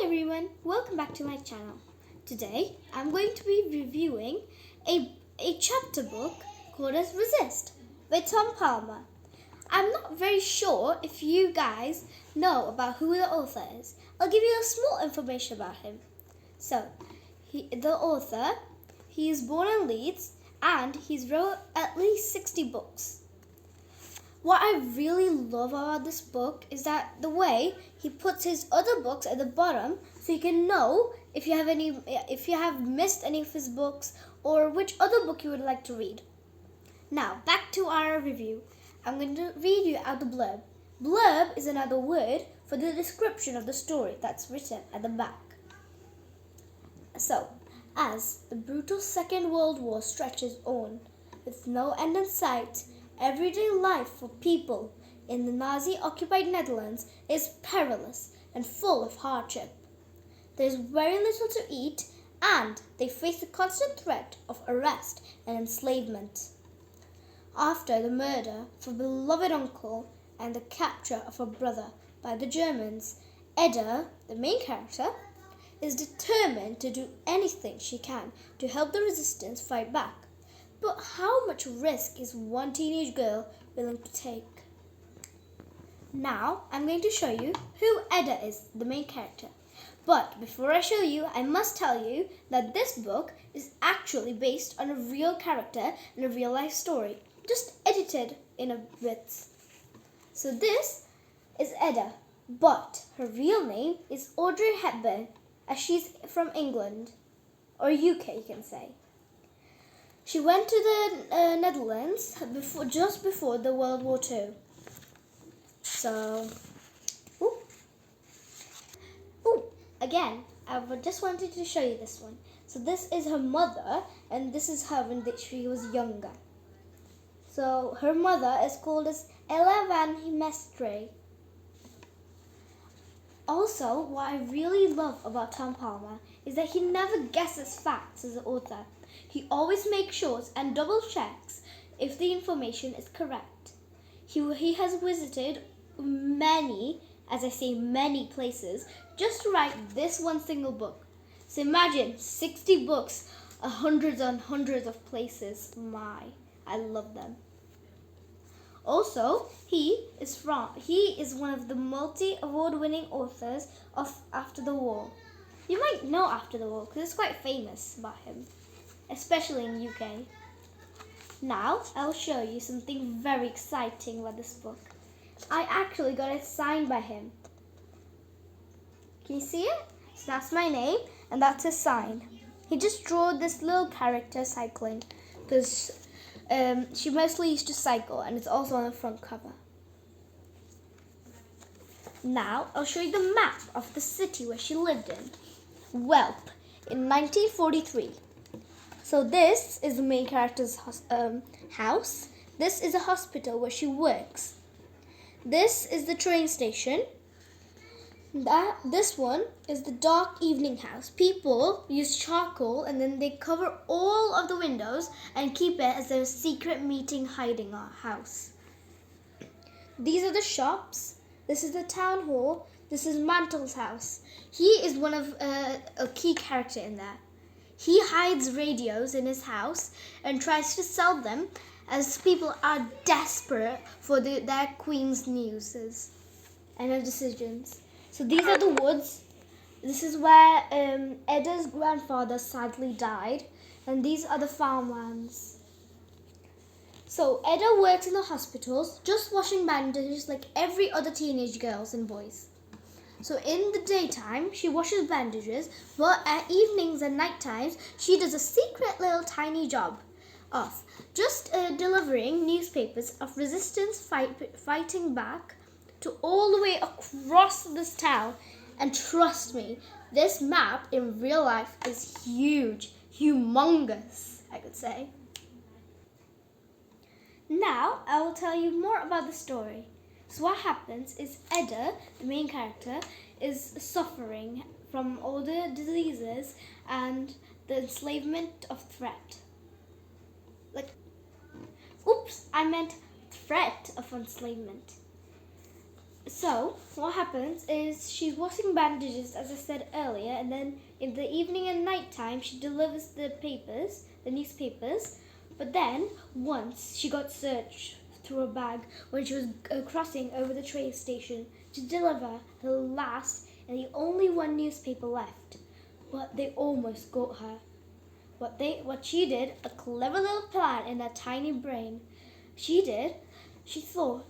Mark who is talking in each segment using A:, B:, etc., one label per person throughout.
A: Hi everyone, welcome back to my channel. Today I'm going to be reviewing a chapter book called as Resist by Tom Palmer. I'm not very sure if you guys know about who the author is. I'll give you a small information about him. So, the author, he is born in Leeds and he's wrote at least 60 books. What I really love about this book is that the way he puts his other books at the bottom so you can know if you have missed any of his books or which other book you would like to read. Now, back to our review. I'm going to read you out the blurb. Blurb is another word for the description of the story that's written at the back. So, as the brutal Second World War stretches on, with no end in sight, everyday life for people in the Nazi-occupied Netherlands is perilous and full of hardship. There is very little to eat and they face the constant threat of arrest and enslavement. After the murder of a beloved uncle and the capture of a brother by the Germans, Edda, the main character, is determined to do anything she can to help the resistance fight back. But how much risk is one teenage girl willing to take? Now, I'm going to show you who Edda is, the main character. But before I show you, I must tell you that this book is actually based on a real character and a real life story, just edited in a bit. So this is Edda, but her real name is Audrey Hepburn, as she's from England, or UK you can say. She went to the Netherlands just before the World War II. So, again, I just wanted to show you this one. So this is her mother, and this is her when she was younger. So her mother is called as Ella van Hemestre. Also, what I really love about Tom Palmer is that he never guesses facts as an author. He always makes sure and double checks if the information is correct. He has visited many places just to write this one single book. So imagine 60 books, hundreds and hundreds of places. I love them. Also, he is one of the multi-award-winning authors of After the War. You might know After the War because it's quite famous about him, especially in UK. Now, I'll show you something very exciting about this book. I actually got it signed by him. Can you see it? So that's my name and that's his sign. He just drew this little character cycling because she mostly used to cycle, and it's also on the front cover. Now, I'll show you the map of the city where she lived in. Welp, in 1943. So this is the main character's house. This is a hospital where she works. This is the train station. This one is the dark evening house. People use charcoal and then they cover all of the windows and keep it as their secret meeting hiding house. These are the shops. This is the town hall. This is Mantle's house. He is one of a key character in there. He hides radios in his house and tries to sell them as people are desperate for their queen's news and her decisions. So these are the woods. This is where Edda's grandfather sadly died, and these are the farmlands. So Edda works in the hospitals, just washing bandages like every other teenage girls and boys. So in the daytime, she washes bandages, but at evenings and night times, she does a secret little tiny job of just delivering newspapers of resistance fighting back to all the way across this town. And trust me, this map in real life is huge, humongous, I could say. Now, I will tell you more about the story. So what happens is Edda, the main character, is suffering from all the diseases and the enslavement of threat. I meant threat of enslavement. So what happens is she's washing bandages, as I said earlier, and then in the evening and night time she delivers the newspapers. But then once she got searched through a bag when she was crossing over the train station to deliver her last and the only one newspaper left. But they almost got her. What she did, a clever little plan in her tiny brain. She thought,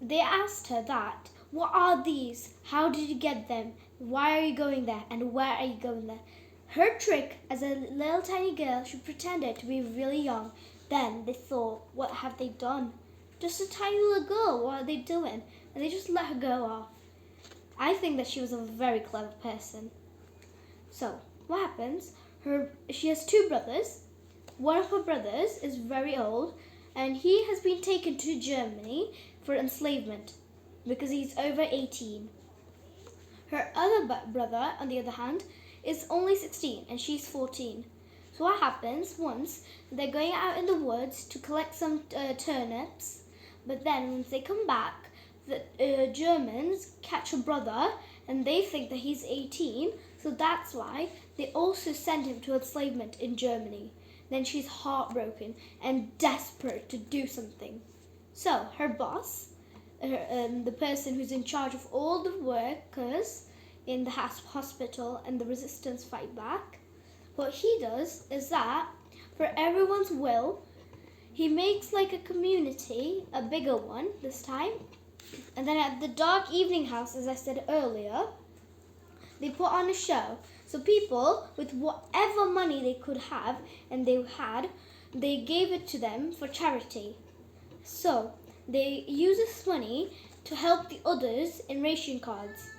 A: they asked her that, what are these? How did you get them? Why are you going there? And where are you going there? Her trick as a little tiny girl, she pretended to be really young. Then they thought, what have they done? Just a tiny little girl, what are they doing? And they just let her go off. I think that she was a very clever person. So, what happens? She has two brothers. One of her brothers is very old, and he has been taken to Germany for enslavement because he's over 18. Her other brother, on the other hand, is only 16 and she's 14. So what happens once they're going out in the woods to collect some turnips, but then once they come back, the Germans catch her brother and they think that he's 18, so that's why they also send him to enslavement in Germany. Then she's heartbroken and desperate to do something. So her boss, the person who's in charge of all the workers in the hospital and the resistance fight back, what he does is that for everyone's will, he makes like a community, a bigger one this time. And then at the dark evening house, as I said earlier, they put on a show. So people, with whatever money they could have, and they gave it to them for charity. So they use this money to help the others in ration cards.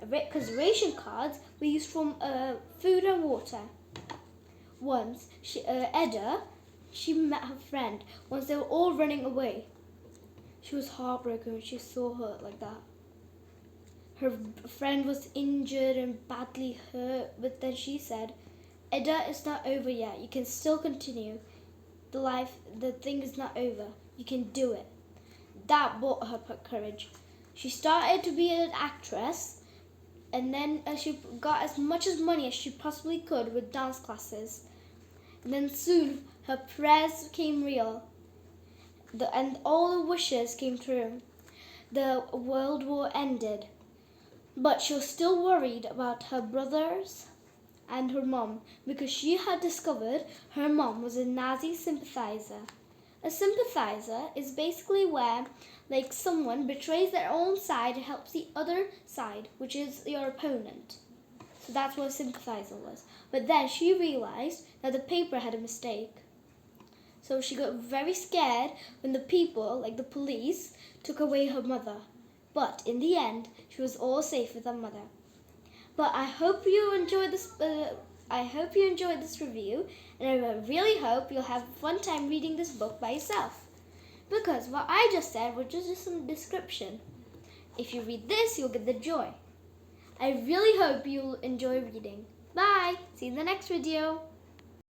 A: Because ration cards were used from food and water. Once, Edda, she met her friend once they were all running away. She was heartbroken when she saw her like that. Her friend was injured and badly hurt, but then she said, Edda, it's not over yet. You can still continue. The thing is not over. You can do it. That brought her courage. She started to be an actress, and then she got as much money as she possibly could with dance classes. And then soon her prayers became real, and all the wishes came true. The World War ended, but she was still worried about her brothers and her mom because she had discovered her mom was a Nazi sympathizer. A sympathizer is basically where like someone betrays their own side and helps the other side, which is your opponent. So that's what a sympathizer was. But then she realized that the paper had a mistake. So she got very scared when the people, like the police, took away her mother. But in the end, she was all safe with her mother. But I hope you enjoyed this. Review, and I really hope you'll have a fun time reading this book by yourself. Because what I just said was just some description. If you read this, you'll get the joy. I really hope you'll enjoy reading. Bye! See you in the next video.